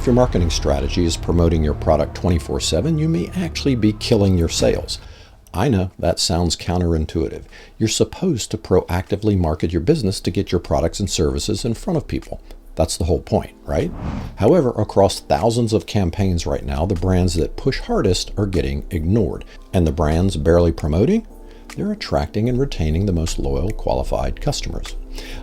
If your marketing strategy is promoting your product 24/7, you may actually be killing your sales. I know that sounds counterintuitive. You're supposed to proactively market your business to get your products and services in front of people. That's the whole point, right? However, across thousands of campaigns right now, the brands that push hardest are getting ignored. And the brands barely promoting? They're attracting and retaining the most loyal, qualified customers.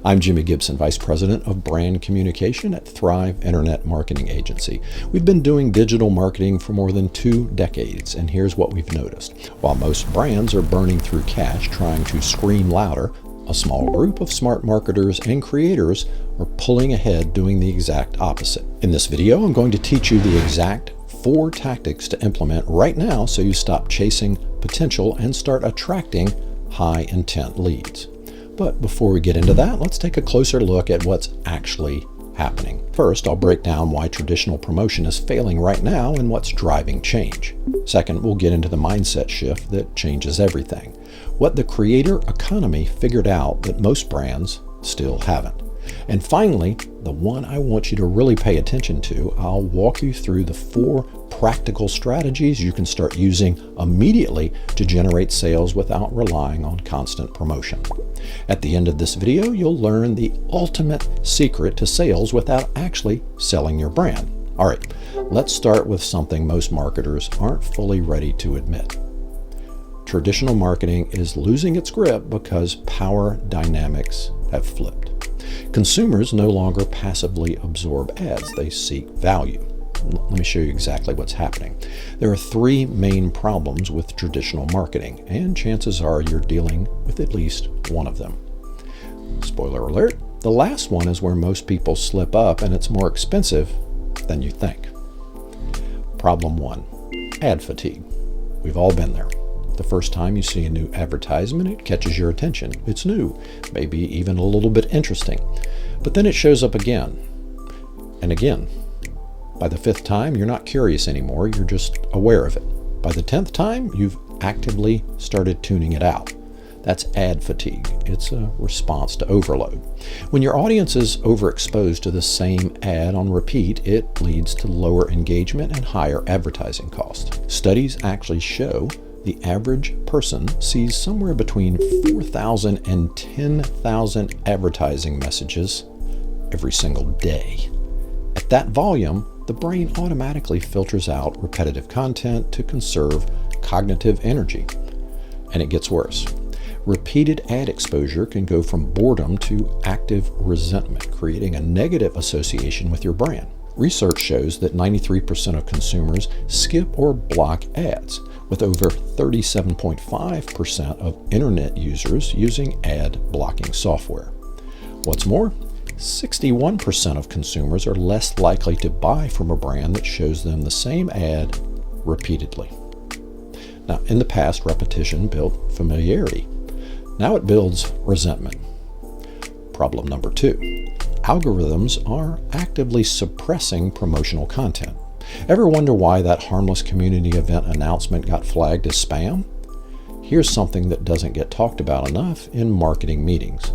I'm Jimmy Gibson, Vice President of Brand Communication at Thrive Internet Marketing Agency. We've been doing digital marketing for more than 2 decades, and here's what we've noticed. While most brands are burning through cash trying to scream louder, a small group of smart marketers and creators are pulling ahead doing the exact opposite. In this video, I'm going to teach you the exact 4 tactics to implement right now so you stop chasing potential and start attracting high intent leads. But before we get into that, let's take a closer look at what's actually happening. First, I'll break down why traditional promotion is failing right now and what's driving change. Second, we'll get into the mindset shift that changes everything. What the creator economy figured out that most brands still haven't. And finally, the one I want you to really pay attention to, I'll walk you through the 4 practical strategies you can start using immediately to generate sales without relying on constant promotion. At the end of this video, you'll learn the ultimate secret to sales without actually selling your brand. All right, let's start with something most marketers aren't fully ready to admit. Traditional marketing is losing its grip because power dynamics have flipped. Consumers no longer passively absorb ads, they seek value. Let me show you exactly what's happening. There are 3 main problems with traditional marketing, and chances are you're dealing with at least one of them. Spoiler alert, the last one is where most people slip up and it's more expensive than you think. Problem 1, ad fatigue. We've all been there. The first time you see a new advertisement, it catches your attention. It's new, maybe even a little bit interesting. But then it shows up again and again. By the 5th time, you're not curious anymore, you're just aware of it. By the 10th time, you've actively started tuning it out. That's ad fatigue. It's a response to overload. When your audience is overexposed to the same ad on repeat, it leads to lower engagement and higher advertising costs. Studies actually show the average person sees somewhere between 4,000 and 10,000 advertising messages every single day. At that volume, the brain automatically filters out repetitive content to conserve cognitive energy. And it gets worse. Repeated ad exposure can go from boredom to active resentment, creating a negative association with your brand. Research shows that 93% of consumers skip or block ads, with over 37.5% of internet users using ad blocking software. What's more, 61% of consumers are less likely to buy from a brand that shows them the same ad repeatedly. Now, in the past, repetition built familiarity. Now it builds resentment. Problem number 2. Algorithms are actively suppressing promotional content. Ever wonder why that harmless community event announcement got flagged as spam? Here's something that doesn't get talked about enough in marketing meetings.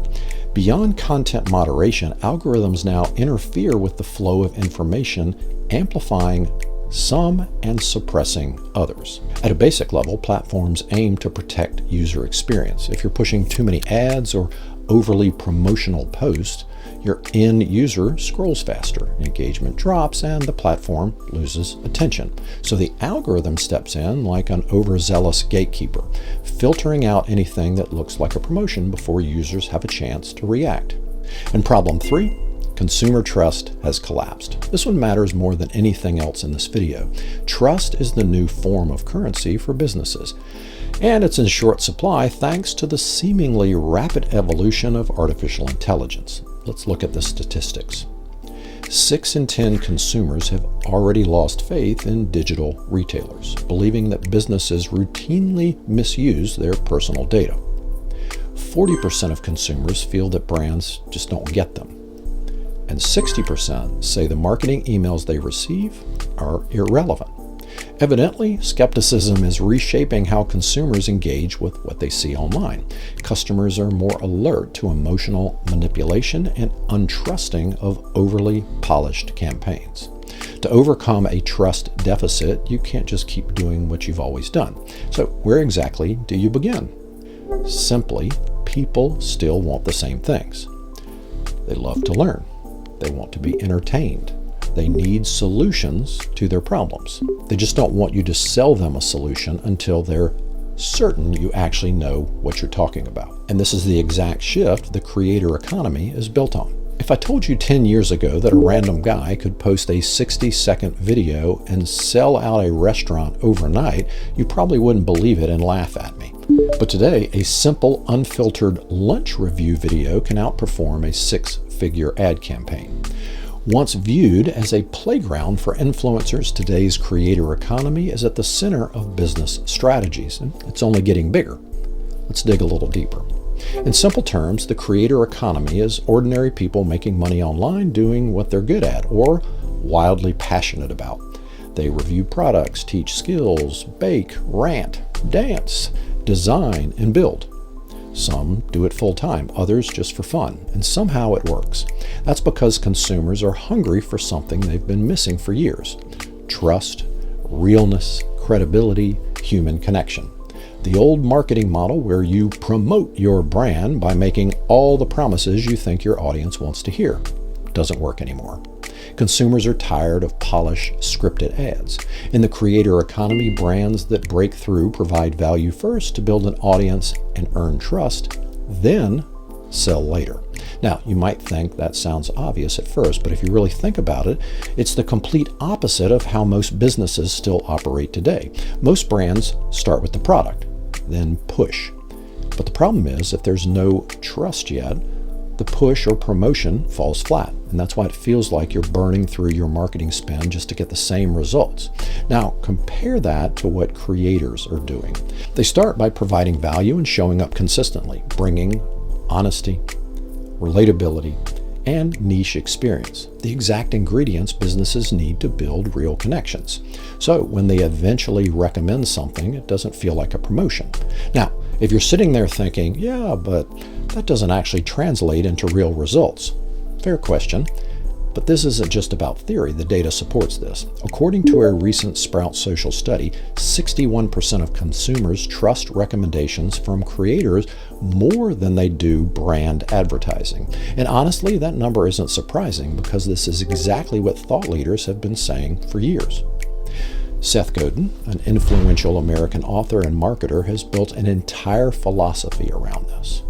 Beyond content moderation, algorithms now interfere with the flow of information, amplifying some and suppressing others. At a basic level, platforms aim to protect user experience. If you're pushing too many ads or overly promotional posts, your end user scrolls faster, engagement drops, and the platform loses attention. So the algorithm steps in like an overzealous gatekeeper, filtering out anything that looks like a promotion before users have a chance to react. And problem 3, consumer trust has collapsed. This one matters more than anything else in this video. Trust is the new form of currency for businesses, and it's in short supply thanks to the seemingly rapid evolution of artificial intelligence. Let's look at the statistics. 6 in 10 consumers have already lost faith in digital retailers, believing that businesses routinely misuse their personal data. 40% of consumers feel that brands just don't get them. And 60% say the marketing emails they receive are irrelevant. Evidently, skepticism is reshaping how consumers engage with what they see online. Customers are more alert to emotional manipulation and untrusting of overly polished campaigns. To overcome a trust deficit, you can't just keep doing what you've always done. So where exactly do you begin? Simply, people still want the same things. They love to learn. They want to be entertained. They need solutions to their problems. They just don't want you to sell them a solution until they're certain you actually know what you're talking about. And this is the exact shift the creator economy is built on. If I told you 10 years ago that a random guy could post a 60-second video and sell out a restaurant overnight, you probably wouldn't believe it and laugh at me. But today, a simple, unfiltered lunch review video can outperform a 6-figure ad campaign. Once viewed as a playground for influencers, today's creator economy is at the center of business strategies, and it's only getting bigger. Let's dig a little deeper. In simple terms, the creator economy is ordinary people making money online doing what they're good at or wildly passionate about. They review products, teach skills, bake, rant, dance, design, and build. Some do it full time, others just for fun, and somehow it works. That's because consumers are hungry for something they've been missing for years: trust, realness, credibility, human connection. The old marketing model where you promote your brand by making all the promises you think your audience wants to hear doesn't work anymore. Consumers are tired of polished, scripted ads. In the creator economy, brands that break through provide value first to build an audience and earn trust, then sell later. Now, you might think that sounds obvious at first, but if you really think about it, it's the complete opposite of how most businesses still operate today. Most brands start with the product, then push. But the problem is, if there's no trust yet, the push or promotion falls flat. And that's why it feels like you're burning through your marketing spend just to get the same results. Now, compare that to what creators are doing. They start by providing value and showing up consistently, bringing honesty, relatability, and niche experience, the exact ingredients businesses need to build real connections. So when they eventually recommend something, it doesn't feel like a promotion. Now, if you're sitting there thinking, yeah, but that doesn't actually translate into real results. Fair question, but this isn't just about theory. The data supports this. According to a recent Sprout Social study, 61% of consumers trust recommendations from creators more than they do brand advertising. And honestly, that number isn't surprising because this is exactly what thought leaders have been saying for years. Seth Godin, an influential American author and marketer, has built an entire philosophy around this.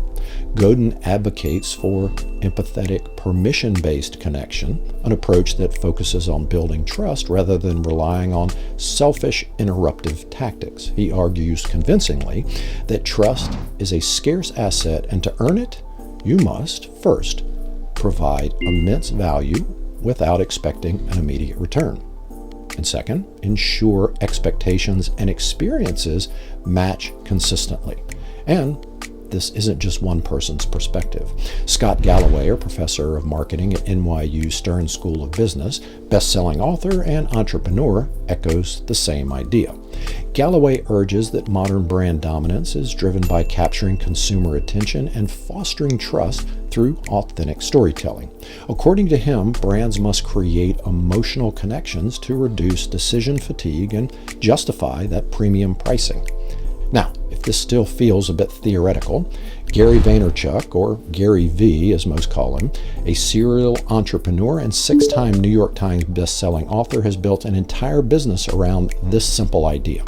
Godin advocates for empathetic, permission-based connection, an approach that focuses on building trust rather than relying on selfish, interruptive tactics. He argues convincingly that trust is a scarce asset, and to earn it, you must, first, provide immense value without expecting an immediate return. And second, ensure expectations and experiences match consistently. And this isn't just one person's perspective. Scott Galloway, a professor of marketing at NYU Stern School of Business, best-selling author and entrepreneur, echoes the same idea. Galloway urges that modern brand dominance is driven by capturing consumer attention and fostering trust through authentic storytelling. According to him, brands must create emotional connections to reduce decision fatigue and justify that premium pricing. Now, if this still feels a bit theoretical, Gary Vaynerchuk, or Gary V as most call him, a serial entrepreneur and 6-time New York Times best-selling author, has built an entire business around this simple idea.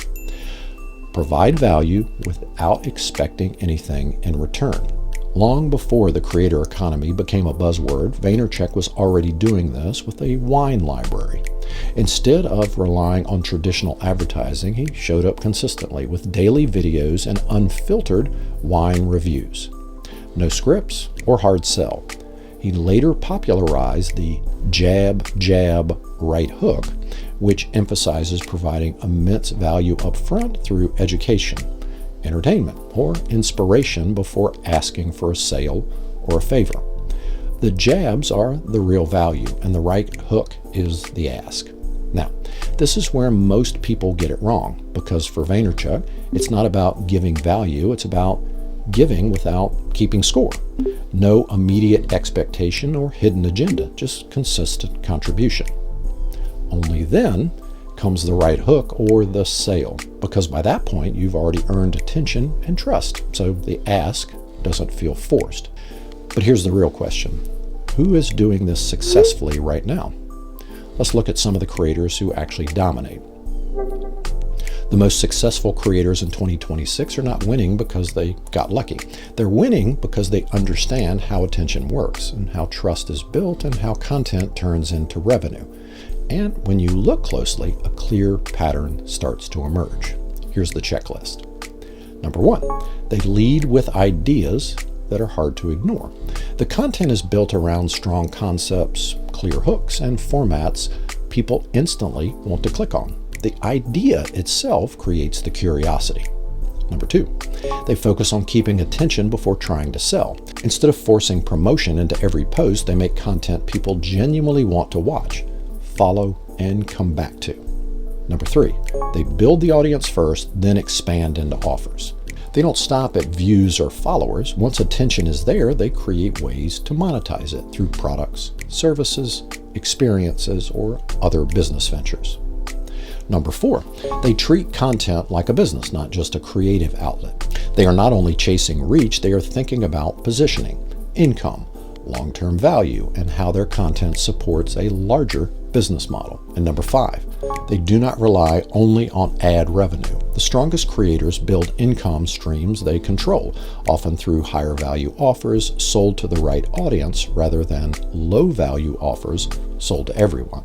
Provide value without expecting anything in return. Long before the creator economy became a buzzword, Vaynerchuk was already doing this with a wine library. Instead of relying on traditional advertising, he showed up consistently with daily videos and unfiltered wine reviews. No scripts or hard sell. He later popularized the jab, jab, right hook, which emphasizes providing immense value up front through education, entertainment, or inspiration before asking for a sale or a favor. The jabs are the real value, and the right hook is the ask. Now, this is where most people get it wrong, because for Vaynerchuk, it's not about giving value, it's about giving without keeping score. No immediate expectation or hidden agenda, just consistent contribution. Only then comes the right hook or the sale, because by that point you've already earned attention and trust, so the ask doesn't feel forced. But here's the real question. Who is doing this successfully right now? Let's look at some of the creators who actually dominate. The most successful creators in 2026 are not winning because they got lucky. They're winning because they understand how attention works and how trust is built and how content turns into revenue. And when you look closely, a clear pattern starts to emerge. Here's the checklist. Number 1, they lead with ideas that are hard to ignore. The content is built around strong concepts, clear hooks, and formats people instantly want to click on. The idea itself creates the curiosity. Number 2, they focus on keeping attention before trying to sell. Instead of forcing promotion into every post, they make content people genuinely want to watch, follow, and come back to. Number 3, they build the audience first, then expand into offers. They don't stop at views or followers. Once attention is there, they create ways to monetize it through products, services, experiences, or other business ventures. Number 4, they treat content like a business, not just a creative outlet. They are not only chasing reach, they are thinking about positioning, income, long-term value, and how their content supports a larger business model. And number 5, they do not rely only on ad revenue. The strongest creators build income streams they control, often through higher value offers sold to the right audience rather than low value offers sold to everyone.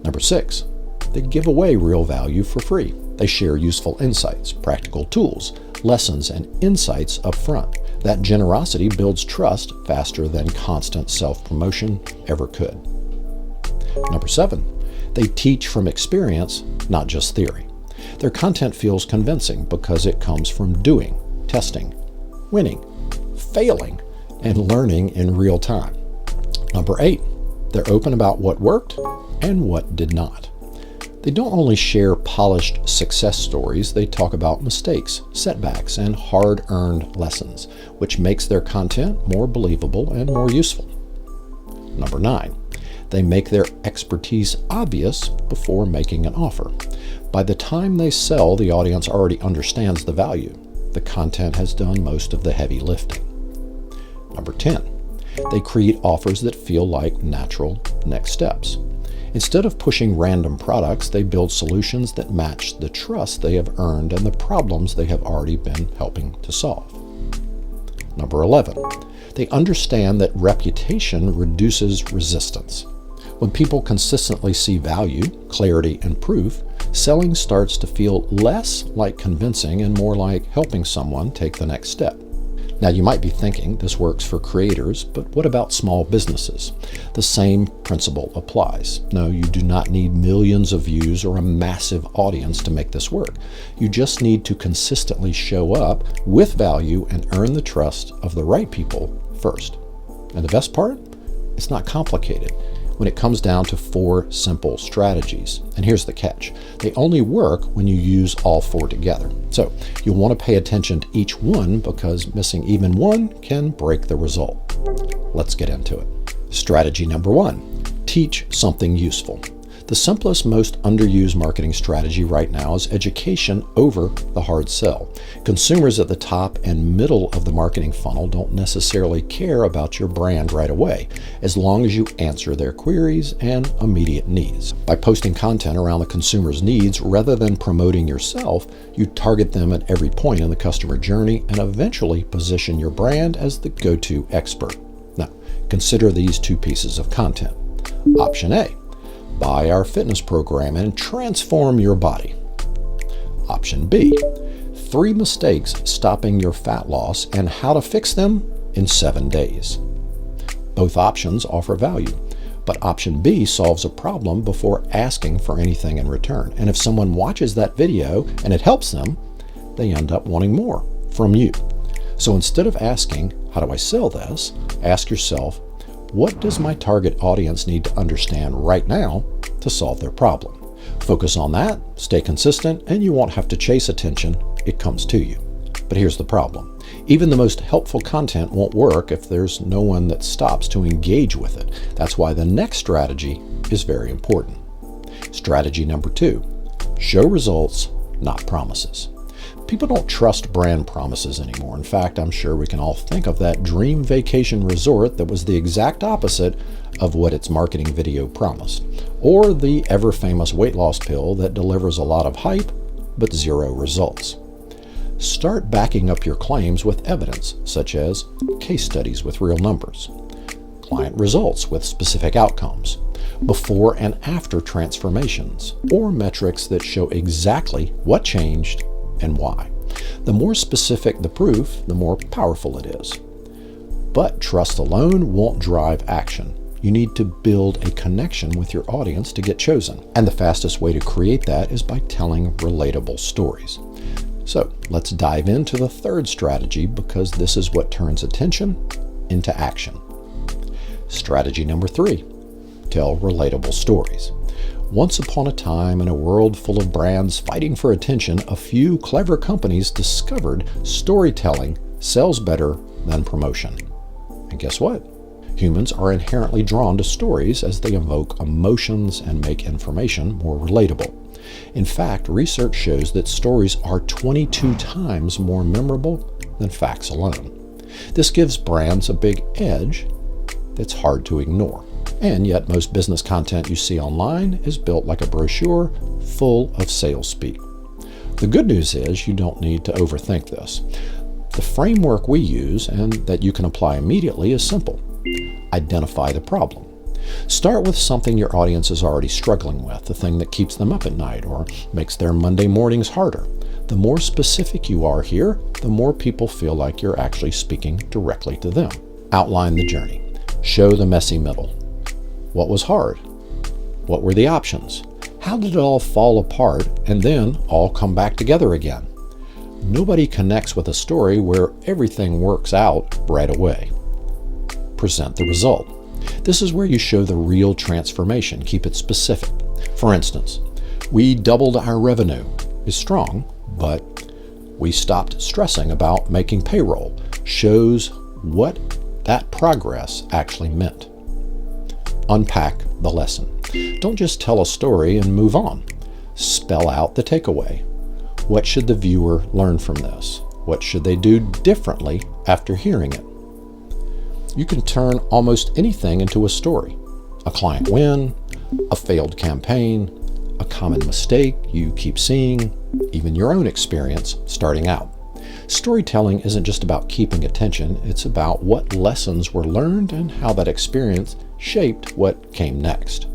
Number 6, they give away real value for free. They share useful insights, practical tools, lessons, and insights up front. That generosity builds trust faster than constant self-promotion ever could. Number 7, they teach from experience, not just theory. Their content feels convincing because it comes from doing, testing, winning, failing, and learning in real time. Number 8, they're open about what worked and what did not. They don't only share polished success stories, they talk about mistakes, setbacks, and hard-earned lessons, which makes their content more believable and more useful. Number 9, they make their expertise obvious before making an offer. By the time they sell, the audience already understands the value. The content has done most of the heavy lifting. Number 10, they create offers that feel like natural next steps. Instead of pushing random products, they build solutions that match the trust they have earned and the problems they have already been helping to solve. Number 11, they understand that reputation reduces resistance. When people consistently see value, clarity, and proof, selling starts to feel less like convincing and more like helping someone take the next step. Now, you might be thinking this works for creators, but what about small businesses? The same principle applies. No, you do not need millions of views or a massive audience to make this work. You just need to consistently show up with value and earn the trust of the right people first. And the best part? It's not complicated when it comes down to 4 simple strategies. And here's the catch. They only work when you use all 4 together. So you'll want to pay attention to each one because missing even one can break the result. Let's get into it. Strategy number 1, teach something useful. The simplest, most underused marketing strategy right now is education over the hard sell. Consumers at the top and middle of the marketing funnel don't necessarily care about your brand right away, as long as you answer their queries and immediate needs. By posting content around the consumer's needs rather than promoting yourself, you target them at every point in the customer journey and eventually position your brand as the go-to expert. Now, consider these 2 pieces of content. Option A, buy our fitness program and transform your body. Option B, 3 mistakes stopping your fat loss and how to fix them in 7 days. Both options offer value, but option B solves a problem before asking for anything in return. And if someone watches that video and it helps them, they end up wanting more from you. So instead of asking, how do I sell this? Ask yourself, what does my target audience need to understand right now to solve their problem? Focus on that, stay consistent, and you won't have to chase attention. It comes to you. But here's the problem. Even the most helpful content won't work if there's no one that stops to engage with it. That's why the next strategy is very important. Strategy number 2, show results, not promises. People don't trust brand promises anymore. In fact, I'm sure we can all think of that dream vacation resort that was the exact opposite of what its marketing video promised, or the ever-famous weight loss pill that delivers a lot of hype but zero results. Start backing up your claims with evidence, such as case studies with real numbers, client results with specific outcomes, before and after transformations, or metrics that show exactly what changed and why. The more specific the proof, the more powerful it is. But trust alone won't drive action. You need to build a connection with your audience to get chosen. And the fastest way to create that is by telling relatable stories. So let's dive into the third strategy, because this is what turns attention into action. Strategy number 3, tell relatable stories. Once upon a time, in a world full of brands fighting for attention, a few clever companies discovered storytelling sells better than promotion. And guess what? Humans are inherently drawn to stories as they evoke emotions and make information more relatable. In fact, research shows that stories are 22 times more memorable than facts alone. This gives brands a big edge that's hard to ignore. And yet most business content you see online is built like a brochure full of sales speak. The good news is you don't need to overthink this. The framework we use, and that you can apply immediately, is simple. Identify the problem. Start with something your audience is already struggling with, the thing that keeps them up at night or makes their Monday mornings harder. The more specific you are here, the more people feel like you're actually speaking directly to them. Outline the journey. Show the messy middle. What was hard? What were the options? How did it all fall apart and then all come back together again? Nobody connects with a story where everything works out right away. Present the result. This is where you show the real transformation. Keep it specific. For instance, we doubled our revenue. Is strong, but we stopped stressing about making payroll. Shows what that progress actually meant. Unpack the lesson. Don't just tell a story and move on. Spell out the takeaway. What should the viewer learn from this? What should they do differently after hearing it? You can turn almost anything into a story. A client win, a failed campaign, a common mistake you keep seeing, even your own experience starting out. Storytelling isn't just about keeping attention, it's about what lessons were learned and how that experience shaped what came next.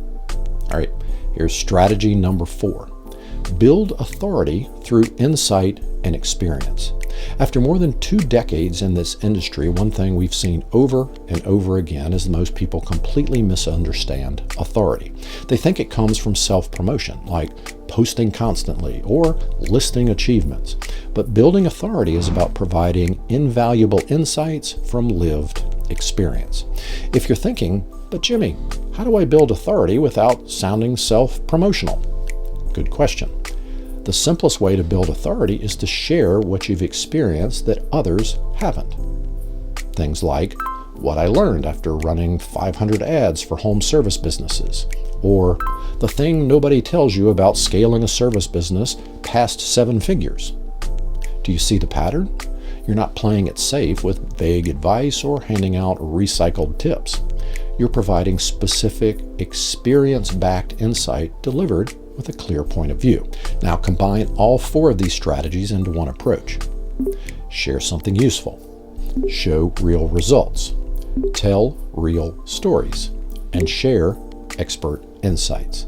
All right, here's strategy number 4. Build authority through insight and experience. After more than 2 decades in this industry, one thing we've seen over and over again is most people completely misunderstand authority. They think it comes from self-promotion, like posting constantly or listing achievements. But building authority is about providing invaluable insights from lived experience. If you're thinking, but Jimmy, how do I build authority without sounding self-promotional? Good question. The simplest way to build authority is to share what you've experienced that others haven't. Things like what I learned after running 500 ads for home service businesses, or the thing nobody tells you about scaling a service business past 7 figures. Do you see the pattern? You're not playing it safe with vague advice or handing out recycled tips. You're providing specific, experience-backed insight delivered with a clear point of view. Now combine all 4 of these strategies into one approach. Share something useful. Show real results. Tell real stories. And share expert insights.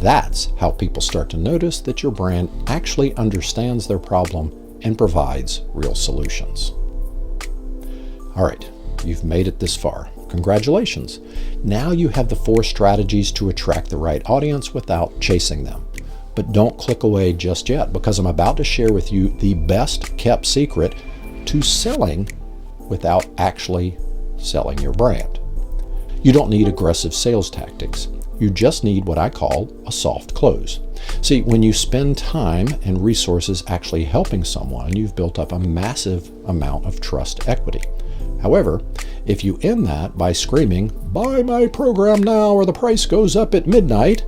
That's how people start to notice that your brand actually understands their problem and provides real solutions. All right, you've made it this far. Congratulations. Now you have the 4 strategies to attract the right audience without chasing them. But don't click away just yet, because I'm about to share with you the best kept secret to selling without actually selling your brand. You don't need aggressive sales tactics. You just need what I call a soft close. See, when you spend time and resources actually helping someone, you've built up a massive amount of trust equity. However, if you end that by screaming, "Buy my program now or the price goes up at midnight,"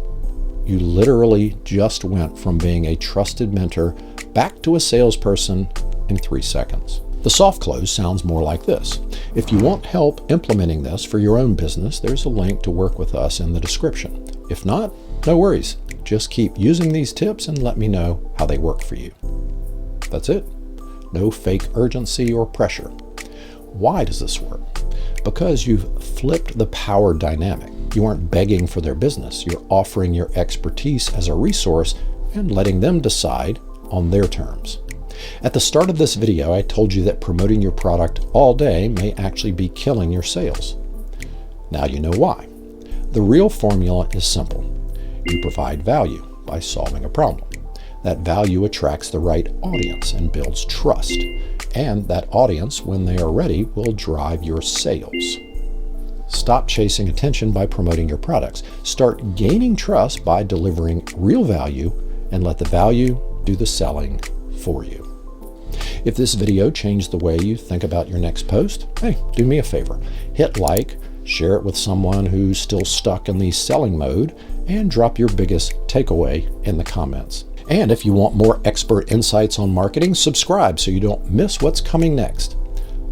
You literally just went from being a trusted mentor back to a salesperson in 3 seconds. The soft close sounds more like this. If you want help implementing this for your own business, there's a link to work with us in the description. If not, no worries. Just keep using these tips and let me know how they work for you. That's it. No fake urgency or pressure. Why does this work? Because you've flipped the power dynamic. You aren't begging for their business. You're offering your expertise as a resource and letting them decide on their terms. At the start of this video, I told you that promoting your product all day may actually be killing your sales. Now you know why. The real formula is simple. You provide value by solving a problem. That value attracts the right audience and builds trust. And that audience, when they are ready, will drive your sales. Stop chasing attention by promoting your products. Start gaining trust by delivering real value and let the value do the selling for you. If this video changed the way you think about your next post, hey, do me a favor. Hit like, share it with someone who's still stuck in the selling mode, and drop your biggest takeaway in the comments. And if you want more expert insights on marketing, subscribe so you don't miss what's coming next.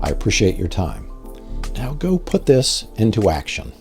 I appreciate your time. Now go put this into action.